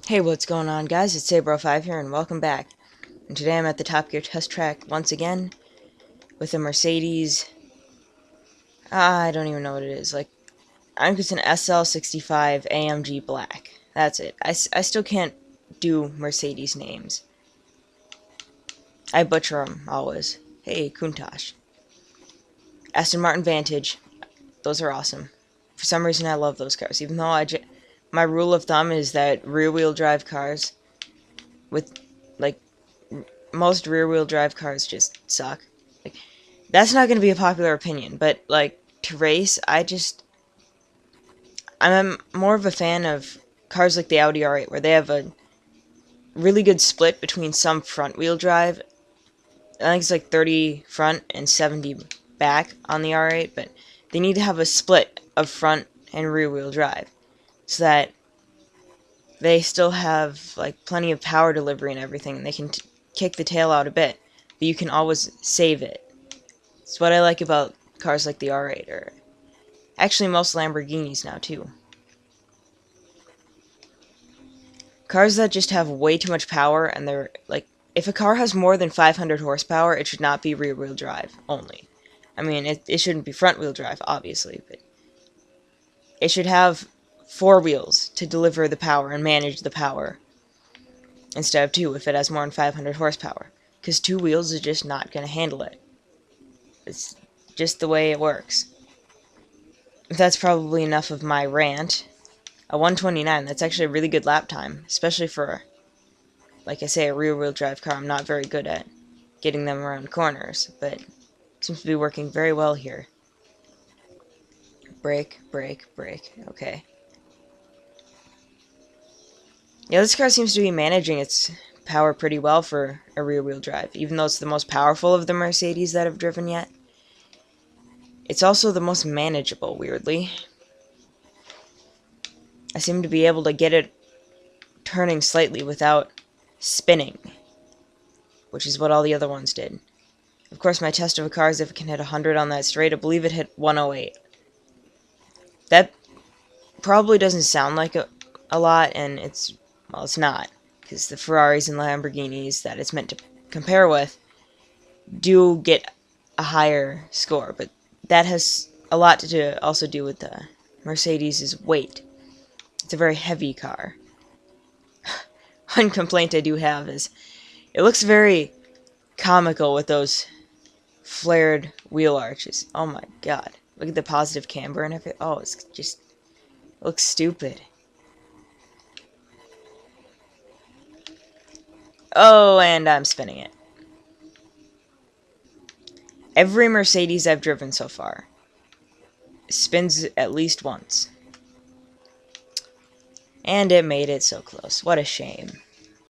Hey, what's going on, guys? It's Sabro5 here, and welcome back. And today I'm at the Top Gear test track once again with a Mercedes. I don't even know what it is. I think it's an SL65 AMG Black. That's it. I still can't do Mercedes names. I butcher them always. Hey, Countach. Aston Martin Vantage. Those are awesome. For some reason, I love those cars, even though my rule of thumb is that rear-wheel drive cars with, most rear-wheel drive cars just suck. That's not going to be a popular opinion, but, to race, I'm more of a fan of cars like the Audi R8, where they have a really good split between some front-wheel drive. I think it's like 30 front and 70 back on the R8, but they need to have a split of front and rear-wheel drive, so that they still have, plenty of power delivery and everything, and they can kick the tail out a bit, but you can always save it. It's what I like about cars like the R8, or actually most Lamborghinis now, too. Cars that just have way too much power, and they're, if a car has more than 500 horsepower, it should not be rear-wheel drive only. I mean, it shouldn't be front-wheel drive, obviously, but it should have 4 wheels to deliver the power and manage the power, instead of 2 if it has more than 500 horsepower, because 2 wheels is just not going to handle it. It's just the way it works. That's probably enough of my rant. A 129, that's actually a really good lap time, especially for, like I say, a rear-wheel drive car. I'm not very good at getting them around corners, but it seems to be working very well here. Brake, brake, brake. Okay. Yeah, this car seems to be managing its power pretty well for a rear-wheel drive, even though it's the most powerful of the Mercedes that I've driven yet. It's also the most manageable, weirdly. I seem to be able to get it turning slightly without spinning, which is what all the other ones did. Of course, my test of a car is if it can hit 100 on that straight. I believe it hit 108. That probably doesn't sound like a lot, and it's not, because the Ferraris and Lamborghinis that it's meant to compare with do get a higher score, but that has a lot to also do with the Mercedes' weight. It's a very heavy car. One complaint I do have is it looks very comical with those flared wheel arches. Oh my god. Look at the positive camber and everything. Oh, it looks stupid. Oh, and I'm spinning it. Every Mercedes I've driven so far spins at least once. And it made it so close. What a shame.